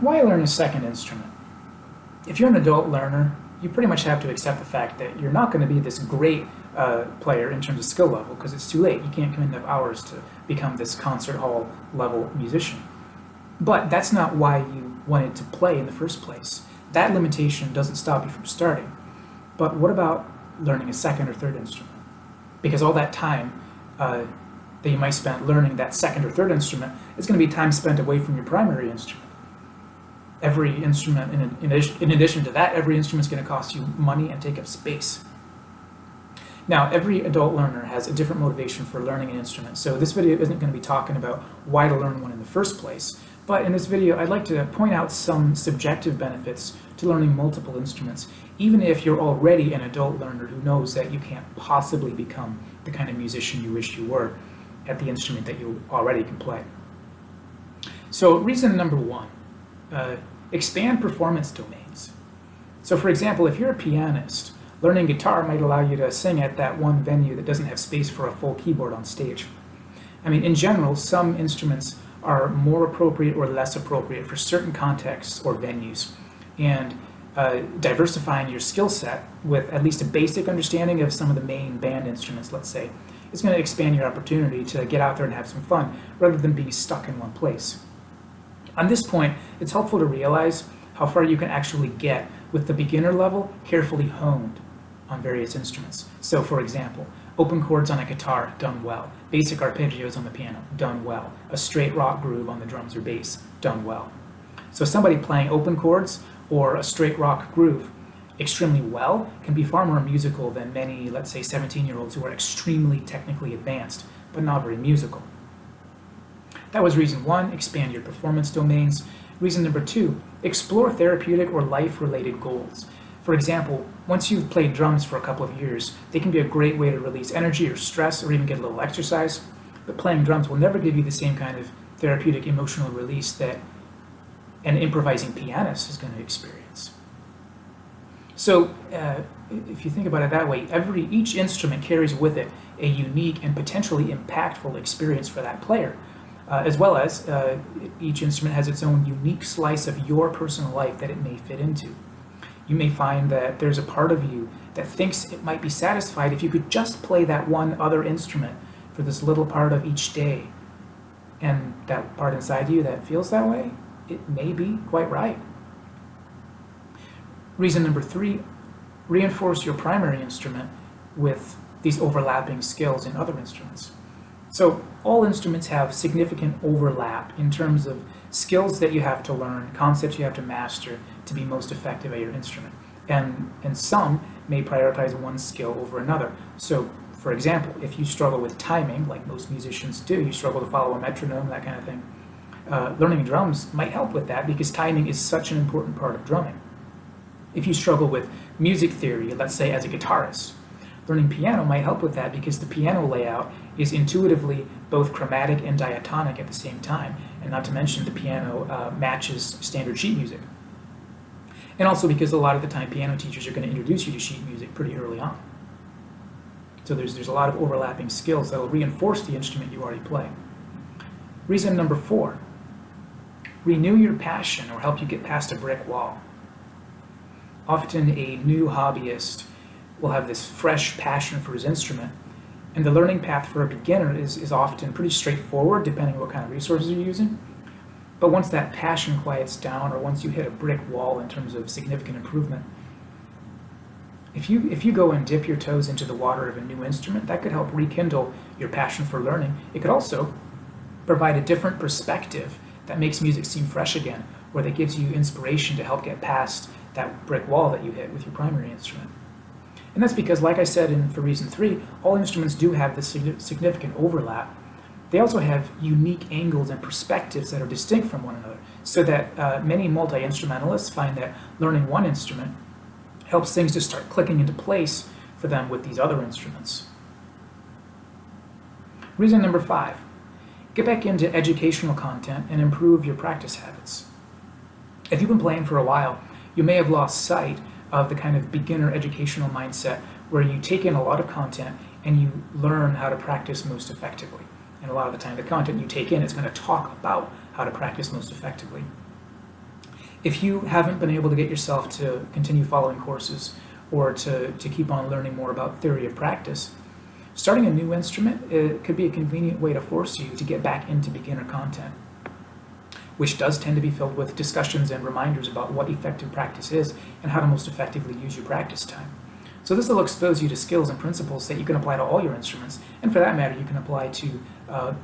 Why learn a second instrument? If you're an adult learner, you pretty much have to accept the fact that you're not going to be this great player in terms of skill level because it's too late. You can't commit enough hours to become this concert hall level musician. But that's not why you wanted to play in the first place. That limitation doesn't stop you from starting. But what about learning a second or third instrument? Because all that time that you might spend learning that second or third instrument is going to be time spent away from your primary instrument. Every instrument, in addition to that, every instrument is going to cost you money and take up space. Now, every adult learner has a different motivation for learning an instrument, so this video isn't going to be talking about why to learn one in the first place, but in this video I'd like to point out some subjective benefits to learning multiple instruments, even if you're already an adult learner who knows that you can't possibly become the kind of musician you wish you were at the instrument that you already can play. So reason number one, expand performance domains. So for example, if you're a pianist, learning guitar might allow you to sing at that one venue that doesn't have space for a full keyboard on stage. I mean, in general, some instruments are more appropriate or less appropriate for certain contexts or venues. And diversifying your skill set with at least a basic understanding of some of the main band instruments, let's say, is going to expand your opportunity to get out there and have some fun rather than being stuck in one place. On this point, it's helpful to realize how far you can actually get with the beginner level carefully honed on various instruments. So for example, open chords on a guitar, done well. Basic arpeggios on the piano, done well. A straight rock groove on the drums or bass, done well. So somebody playing open chords or a straight rock groove extremely well can be far more musical than many, let's say, 17-year-olds who are extremely technically advanced, but not very musical. That was reason one, expand your performance domains. Reason number two, explore therapeutic or life-related goals. For example, once you've played drums for a couple of years, they can be a great way to release energy or stress or even get a little exercise, but playing drums will never give you the same kind of therapeutic emotional release that an improvising pianist is going to experience. So if you think about it that way, each instrument carries with it a unique and potentially impactful experience for that player. As well as each instrument has its own unique slice of your personal life that it may fit into. You may find that there's a part of you that thinks it might be satisfied if you could just play that one other instrument for this little part of each day. And that part inside you that feels that way, it may be quite right. Reason number three, reinforce your primary instrument with these overlapping skills in other instruments. So all instruments have significant overlap in terms of skills that you have to learn, concepts you have to master to be most effective at your instrument. And some may prioritize one skill over another. So for example, if you struggle with timing, like most musicians do, you struggle to follow a metronome, that kind of thing, learning drums might help with that because timing is such an important part of drumming. If you struggle with music theory, let's say as a guitarist, learning piano might help with that because the piano layout is intuitively both chromatic and diatonic at the same time, and not to mention the piano matches standard sheet music. And also because a lot of the time piano teachers are going to introduce you to sheet music pretty early on. So there's a lot of overlapping skills that will reinforce the instrument you already play. Reason number four, renew your passion or help you get past a brick wall. Often a new hobbyist will have this fresh passion for his instrument, and the learning path for a beginner is often pretty straightforward depending on what kind of resources you're using. But once that passion quiets down, or once you hit a brick wall in terms of significant improvement, if you go and dip your toes into the water of a new instrument, that could help rekindle your passion for learning. It could also provide a different perspective that makes music seem fresh again, or that gives you inspiration to help get past that brick wall that you hit with your primary instrument. And that's because, like I said for reason three, all instruments do have this significant overlap. They also have unique angles and perspectives that are distinct from one another, so that many multi-instrumentalists find that learning one instrument helps things to start clicking into place for them with these other instruments. Reason number five, get back into educational content and improve your practice habits. If you've been playing for a while, you may have lost sight of the kind of beginner educational mindset where you take in a lot of content and you learn how to practice most effectively. And a lot of the time the content you take in is going to talk about how to practice most effectively. If you haven't been able to get yourself to continue following courses or to keep on learning more about theory of practice, starting a new instrument, it could be a convenient way to force you to get back into beginner content, which does tend to be filled with discussions and reminders about what effective practice is and how to most effectively use your practice time. So this will expose you to skills and principles that you can apply to all your instruments, and for that matter, you can apply to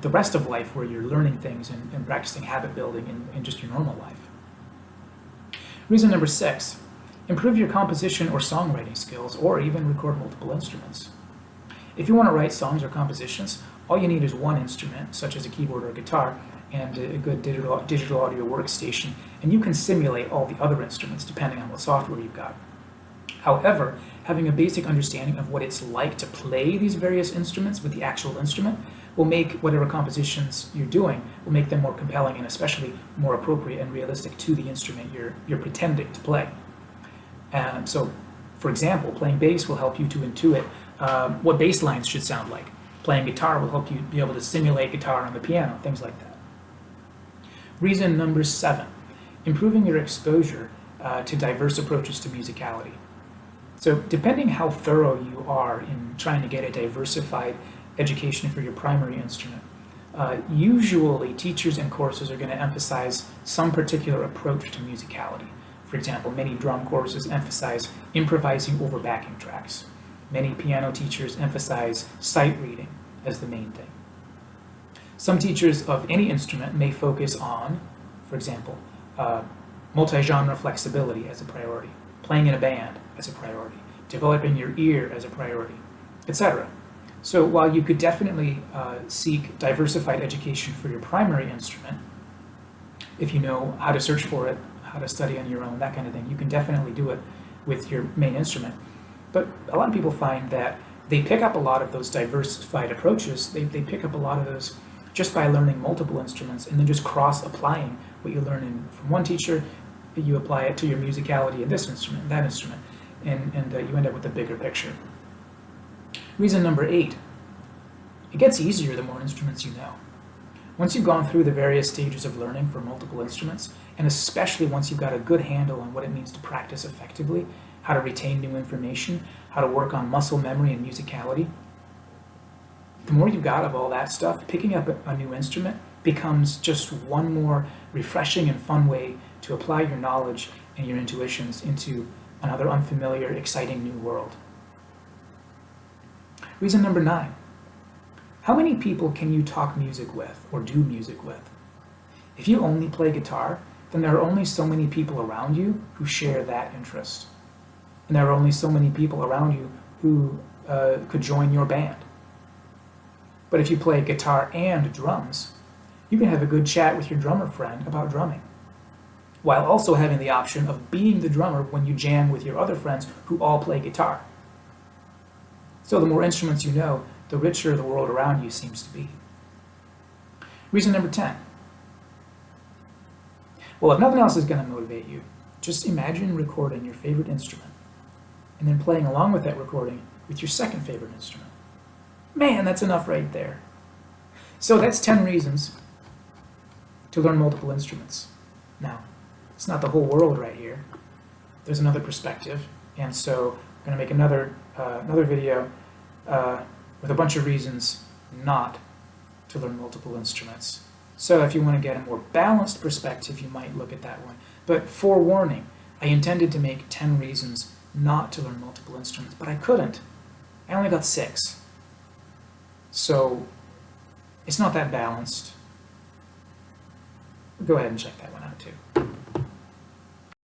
the rest of life where you're learning things and practicing habit building in just your normal life. Reason number 6, improve your composition or songwriting skills, or even record multiple instruments. If you want to write songs or compositions, all you need is one instrument, such as a keyboard or a guitar, and a good digital audio workstation, and you can simulate all the other instruments depending on what software you've got. However, having a basic understanding of what it's like to play these various instruments with the actual instrument will make whatever compositions you're doing, will make them more compelling and especially more appropriate and realistic to the instrument you're pretending to play. So, for example, playing bass will help you to intuit what bass lines should sound like. Playing guitar will help you be able to simulate guitar on the piano, things like that. Reason number 7, improving your exposure to diverse approaches to musicality. So depending how thorough you are in trying to get a diversified education for your primary instrument, usually teachers and courses are going to emphasize some particular approach to musicality. For example, many drum courses emphasize improvising over backing tracks. Many piano teachers emphasize sight reading as the main thing. Some teachers of any instrument may focus on, for example, multi-genre flexibility as a priority, playing in a band as a priority, developing your ear as a priority, etc. So while you could definitely seek diversified education for your primary instrument, if you know how to search for it, how to study on your own, that kind of thing, you can definitely do it with your main instrument. But a lot of people find that they pick up a lot of those diversified approaches, they pick up a lot of those just by learning multiple instruments and then just cross-applying what you learn from one teacher, you apply it to your musicality in this instrument, and that instrument, and you end up with a bigger picture. Reason number 8, it gets easier the more instruments you know. Once you've gone through the various stages of learning for multiple instruments, and especially once you've got a good handle on what it means to practice effectively, how to retain new information, how to work on muscle memory and musicality, the more you've got of all that stuff, picking up a new instrument becomes just one more refreshing and fun way to apply your knowledge and your intuitions into another unfamiliar, exciting new world. Reason number 9, how many people can you talk music with or do music with? If you only play guitar, then there are only so many people around you who share that interest. And there are only so many people around you who could join your band. But if you play guitar and drums, you can have a good chat with your drummer friend about drumming, while also having the option of being the drummer when you jam with your other friends who all play guitar. So the more instruments you know, the richer the world around you seems to be. Reason number 10. Well, if nothing else is going to motivate you, just imagine recording your favorite instrument and then playing along with that recording with your second favorite instrument. Man, that's enough right there. So that's 10 reasons to learn multiple instruments. Now, it's not the whole world right here. There's another perspective, and so I'm going to make another video with a bunch of reasons not to learn multiple instruments. So if you want to get a more balanced perspective, you might look at that one. But forewarning, I intended to make 10 reasons not to learn multiple instruments, but I couldn't. I only got 6. So it's not that balanced. Go ahead and check that one out too.